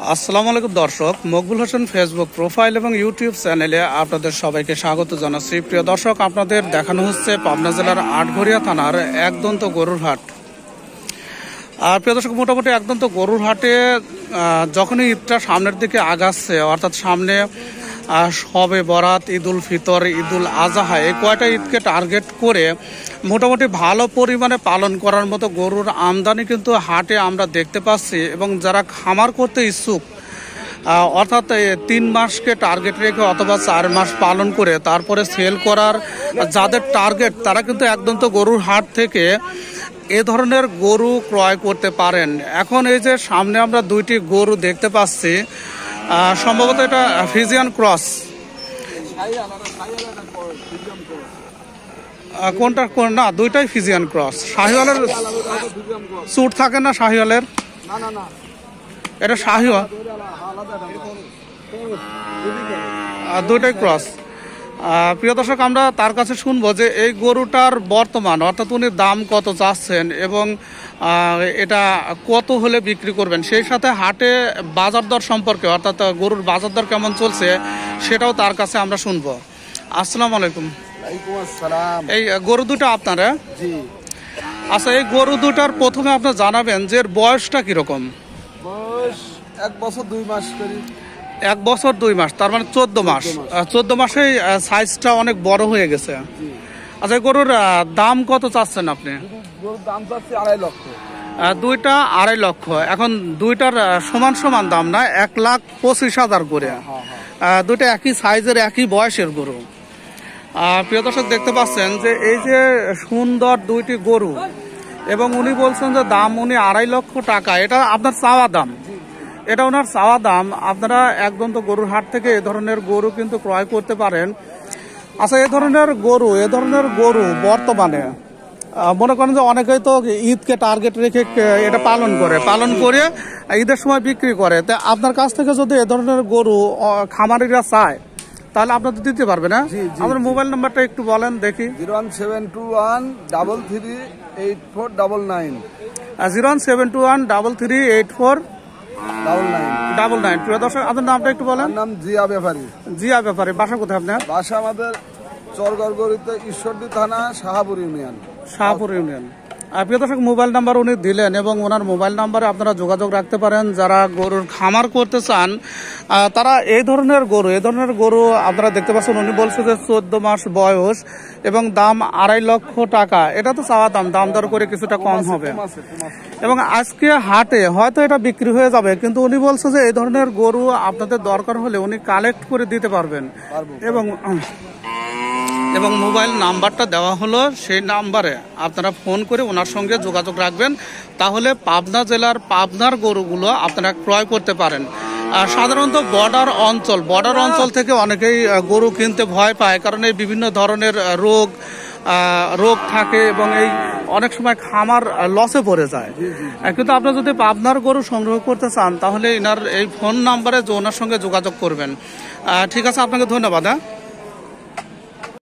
আসসালামু আলাইকুম দর্শক, মকবুল হোসেন ফেসবুক প্রোফাইল এবং ইউটিউব চ্যানেলে আপনাদের সবাইকে স্বাগত জানাচ্ছি। প্রিয় দর্শক, আপনাদের দেখানো হচ্ছে পাবনা জেলার আটঘরিয়া থানার একদন্ত গরুর হাট। আর প্রিয় দর্শক, মোটামুটি একদন্ত গরুর হাটে যখনই ঈদটা সামনের দিকে আগাচ্ছে, অর্থাৎ সামনে শবে বরাত, ঈদুল ফিতর, ঈদুল আজহা, এই কয়টা ঈদকে টার্গেট করে মোটামুটি ভালো পরিমাণে পালন করার মতো গরুর আমদানি কিন্তু হাটে আমরা দেখতে পাচ্ছি। এবং যারা খামার করতে ইচ্ছুক, অর্থাৎ 3 মাসকে টার্গেট রেখে অথবা 4 মাস পালন করে তারপরে সেল করার যাদের টার্গেট, তারা কিন্তু একদন্ত গরুর হাট থেকে এ ধরনের গরু ক্রয় করতে পারেন। এখন এই যে সামনে আমরা দুইটি গরু দেখতে পাচ্ছি, সম্ভবত এটা ফ্রিজিয়ান ক্রস। কোনটা না, দুইটাই ফ্রিজিয়ান ক্রস। শাহিওয়ালের স্যুট থাকে না, শাহিওয়ালের এটা শাহিওয়াল, দুইটাই ক্রস। প্রিয় দর্শক, আমরা তার কাছে শুনবো যে এই গরুটার বর্তমান, অর্থাৎ উনি দাম কত চাচ্ছেন এবং এটা কত হলে বিক্রি করবেন, সেই সাথে হাটে বাজার দর সম্পর্কে, অর্থাৎ গরুর বাজার দর কেমন চলছে সেটাও তার কাছে আমরা শুনবো। আসসালামু আলাইকুম। এই গরু দুটো আপনার? আচ্ছা, এই গরু দুটার প্রথমে আপনি জানাবেন যে এর বয়সটা কিরকম? বয়স 1 বছর 2 মাস করি। 1 বছর 2 মাস, তার মানে 14 মাস। 14 মাসেই সাইজটা অনেক বড় হয়ে গেছে। আচ্ছা, গরুর দাম কত চাচ্ছেন আপনি? গরুর দাম চাচ্ছি 2.5 লক্ষ। দুইটা 2.5 লক্ষ। এখন দুইটার সমান সমান দাম না, 1,25,000 করে। দুইটা একই সাইজের, একই বয়সের গরু। প্রিয় দর্শক, দেখতে পাচ্ছেন যে এই যে সুন্দর দুইটি গরু, এবং উনি বলছেন যে দাম উনি 2.5 লক্ষ টাকা। এটা আপনার চাওয়া দাম, এটা ওনার চাওয়া দাম। আপনারা একদন্ত গরুর হাট থেকে এ ধরনের গরু কিন্তু ক্রয় করতে পারেন। আচ্ছা, এ ধরনের গরু বর্তমানে মনে করেন যে অনেকেই তো ঈদকে টার্গেট রেখে এটা পালন করে ঈদের সময় বিক্রি করে। তা আপনার কাছ থেকে যদি এ ধরনের গরু খামারিরা চায়, তাহলে আপনার তো দিতে পারবে না? আপনার মোবাইল নাম্বারটা একটু বলেন দেখি। 01721338499। 01721338499। প্রিয় দর্শক, আপনার নামটা একটু বলেন। নাম জিয়া ব্যাপারী। জিয়া ব্যাপারী। বাসা কোথায় আপনার? বাসা আমাদের চরগড়গড়িতে, ঈশ্বরদী থানা, শাহাপুর ইউনিয়ন। প্রিয় দর্শক, মোবাইল নাম্বার উনি দিলেন এবং ওনার মোবাইল নাম্বারে আপনারা যোগাযোগ রাখতে পারেন। যারা গরুর খামার করতে চান, তারা এই ধরনের গরু আপনারা দেখতে পাচ্ছেন। উনি বলছে যে 14 মাস বয়স এবং দাম 2.5 লক্ষ টাকা। এটা তো চাওয়া দাম দর করে কিছুটা কম হবে। এবং আজকে হাটে হয়তো এটা বিক্রি হয়ে যাবে, কিন্তু উনি বলছে যে এই ধরনের গরু আপনাদের দরকার হলে উনি কালেক্ট করে দিতে পারবেন। এবং মোবাইল নাম্বারটা দেওয়া হলো, সেই নাম্বারে আপনারা ফোন করে ওনার সঙ্গে যোগাযোগ রাখবেন। তাহলে পাবনা জেলার পাবনার গরুগুলো আপনারা ক্রয় করতে পারেন। সাধারণত বর্ডার অঞ্চল থেকে অনেকেই গরু কিনতে ভয় পায়, কারণ এই বিভিন্ন ধরনের রোগ থাকে এবং এই অনেক সময় খামার লসে পড়ে যায়। কিন্তু আপনারা যদি পাবনার গরু সংগ্রহ করতে চান, তাহলে এনার এই ফোন নাম্বারে ওনার সঙ্গে যোগাযোগ করবেন। ঠিক আছে, আপনাকে ধন্যবাদ।